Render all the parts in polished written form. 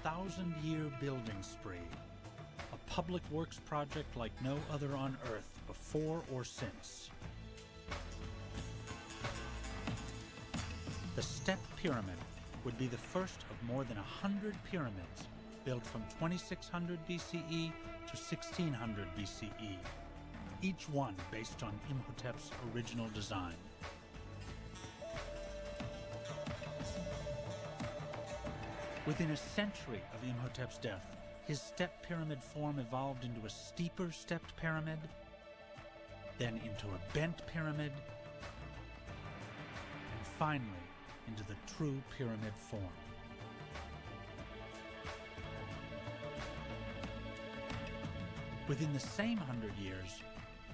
1,000-year building spree, a public works project like no other on Earth before or since. The Step Pyramid would be the first of more than 100 pyramids built from 2600 BCE to 1600 BCE, each one based on Imhotep's original design. Within a century of Imhotep's death, his step pyramid form evolved into a steeper stepped pyramid, then into a bent pyramid, and finally into the true pyramid form. Within the same 100 years,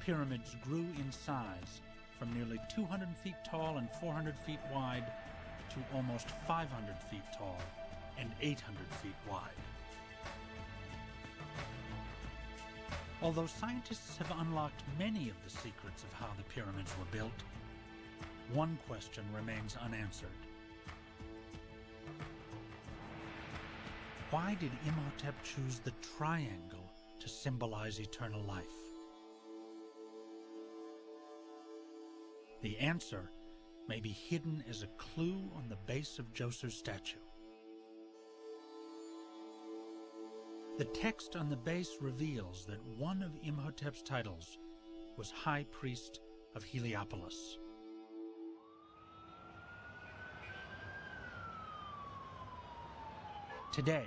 pyramids grew in size from nearly 200 feet tall and 400 feet wide to almost 500 feet tall and 800 feet wide. Although scientists have unlocked many of the secrets of how the pyramids were built, one question remains unanswered. Why did Imhotep choose the triangle to symbolize eternal life? The answer may be hidden as a clue on the base of Djoser's statue. The text on the base reveals that one of Imhotep's titles was High Priest of Heliopolis. Today,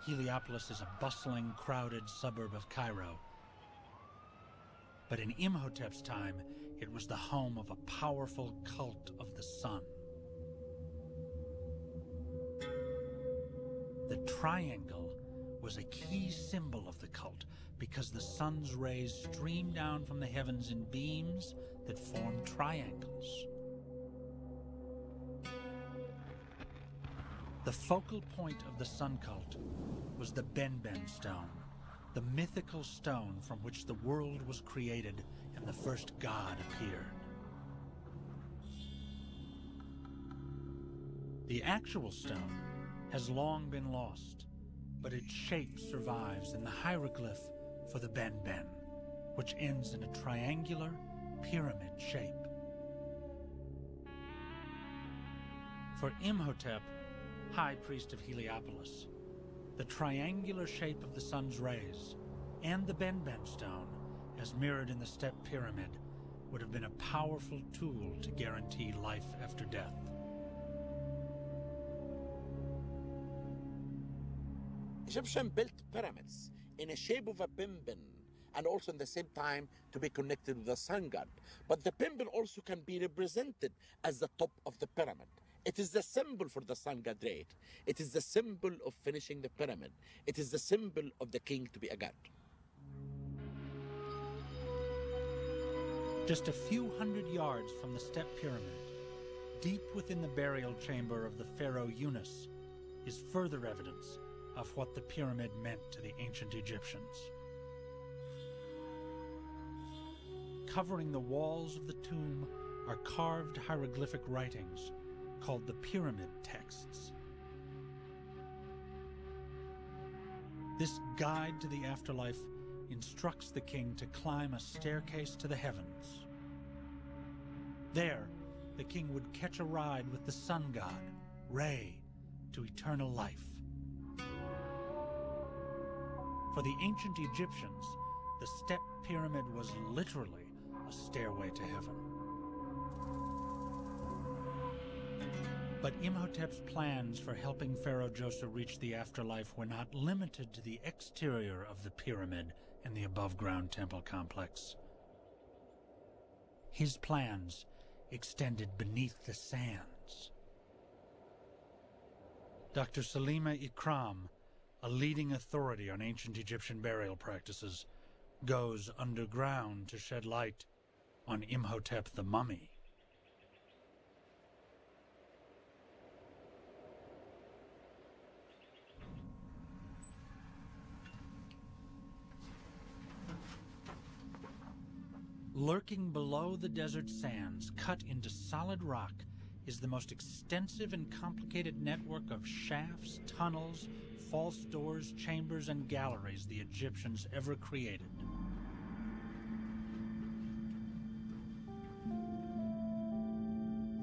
Heliopolis is a bustling, crowded suburb of Cairo. But in Imhotep's time, it was the home of a powerful cult of the sun. The triangle was a key symbol of the cult because the sun's rays streamed down from the heavens in beams that formed triangles. The focal point of the sun cult was the Benben stone, the mythical stone from which the world was created and the first god appeared. The actual stone has long been lost, but its shape survives in the hieroglyph for the Benben, which ends in a triangular pyramid shape. For Imhotep, High Priest of Heliopolis, the triangular shape of the sun's rays and the Benben stone, as mirrored in the step pyramid, would have been a powerful tool to guarantee life after death. Egyptians built pyramids in a shape of a Benben, and also in the same time to be connected with the sun god. But the Benben also can be represented as the top of the pyramid. It is the symbol for the sun god Ra. It is the symbol of finishing the pyramid. It is the symbol of the king to be a god. Just a few hundred yards from the step pyramid, deep within the burial chamber of the pharaoh Yunus, is further evidence of what the pyramid meant to the ancient Egyptians. Covering the walls of the tomb are carved hieroglyphic writings called the pyramid texts. This guide to the afterlife instructs the king to climb a staircase to the heavens. There, the king would catch a ride with the sun god, Ra, to eternal life. For the ancient Egyptians, the step pyramid was literally a stairway to heaven. But Imhotep's plans for helping Pharaoh Djoser reach the afterlife were not limited to the exterior of the pyramid and the above-ground temple complex. His plans extended beneath the sands. Dr. Salima Ikram, a leading authority on ancient Egyptian burial practices, goes underground to shed light on Imhotep the mummy. Lurking below the desert sands, cut into solid rock, is the most extensive and complicated network of shafts, tunnels, false doors, chambers, and galleries the Egyptians ever created.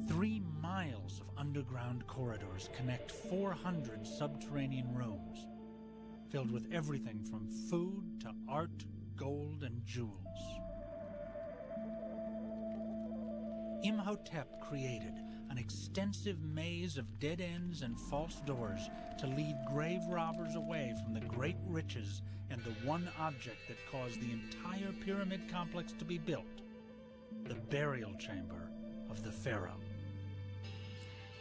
Three miles of underground corridors connect 400 subterranean rooms, filled with everything from food to art, gold, and jewels. Imhotep created an extensive maze of dead ends and false doors to lead grave robbers away from the great riches and the one object that caused the entire pyramid complex to be built, the burial chamber of the pharaoh.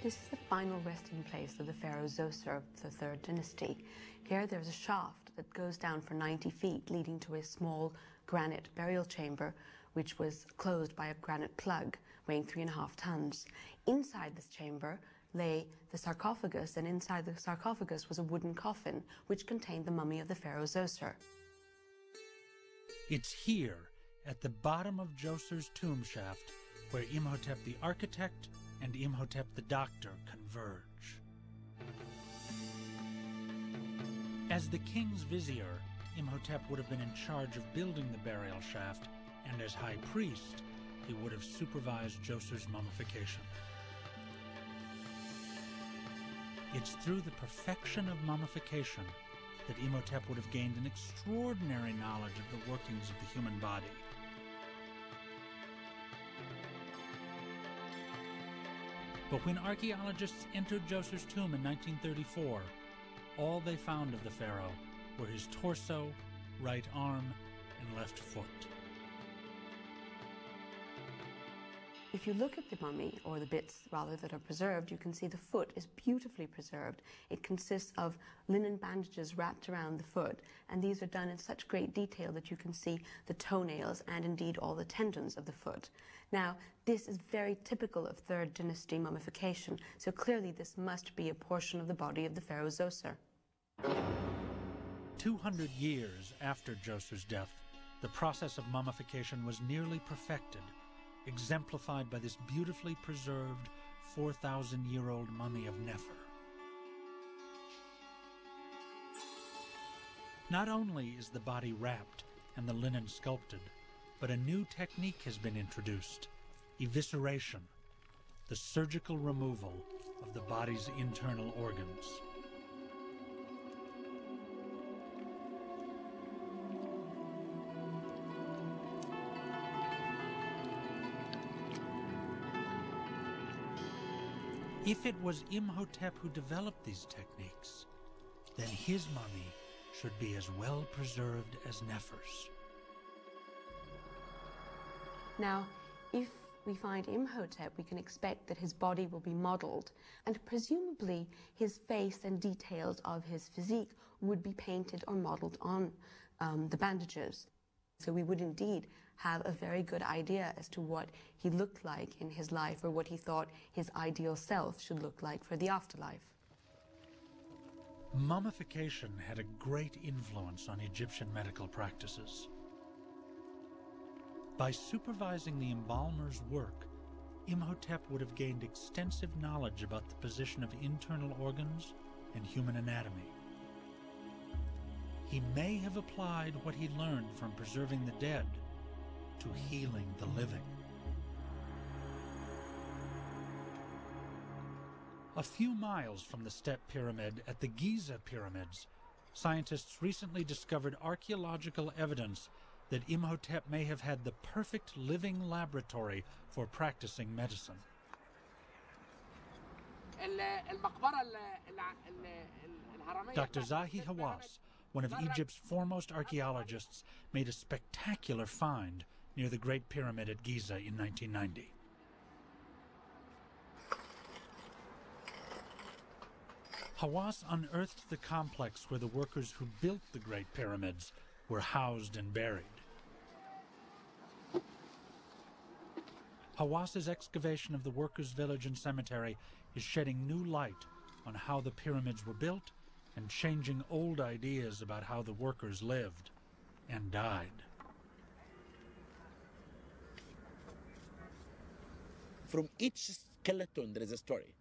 This is the final resting place of the pharaoh Djoser of the Third Dynasty. Here there's a shaft that goes down for 90 feet, leading to a small granite burial chamber, which was closed by a granite plug weighing 3.5 tons. Inside this chamber lay the sarcophagus, and inside the sarcophagus was a wooden coffin, which contained the mummy of the pharaoh Djoser. It's here, at the bottom of Djoser's tomb shaft, where Imhotep the architect and Imhotep the doctor converge. As the king's vizier, Imhotep would have been in charge of building the burial shaft, and as high priest, he would have supervised Djoser's mummification. It's through the perfection of mummification that Imhotep would have gained an extraordinary knowledge of the workings of the human body. But when archaeologists entered Djoser's tomb in 1934, all they found of the pharaoh were his torso, right arm, and left foot. If you look at the mummy, or the bits rather that are preserved, you can see the foot is beautifully preserved. It consists of linen bandages wrapped around the foot, and these are done in such great detail that you can see the toenails and indeed all the tendons of the foot. Now, this is very typical of Third Dynasty mummification, so clearly this must be a portion of the body of the pharaoh Djoser. 200 years after Djoser's death, the process of mummification was nearly perfected, exemplified by this beautifully preserved 4,000-year-old mummy of Nefer. Not only is the body wrapped and the linen sculpted, but a new technique has been introduced: evisceration, the surgical removal of the body's internal organs. If it was Imhotep who developed these techniques, then his mummy should be as well preserved as Nefer's. Now, if we find Imhotep, we can expect that his body will be modeled, and presumably his face and details of his physique would be painted or modeled on the bandages. So we would indeed have a very good idea as to what he looked like in his life, or what he thought his ideal self should look like for the afterlife. Mummification had a great influence on Egyptian medical practices. By supervising the embalmer's work, Imhotep would have gained extensive knowledge about the position of internal organs and human anatomy. He may have applied what he learned from preserving the dead to healing the living. A few miles from the Step Pyramid at the Giza Pyramids, scientists recently discovered archaeological evidence that Imhotep may have had the perfect living laboratory for practicing medicine. Dr. Zahi Hawass, one of Egypt's foremost archaeologists, made a spectacular find near the Great Pyramid at Giza in 1990. Hawass unearthed the complex where the workers who built the Great Pyramids were housed and buried. Hawass's excavation of the workers' village and cemetery is shedding new light on how the pyramids were built and changing old ideas about how the workers lived and died. From each skeleton, there is a story.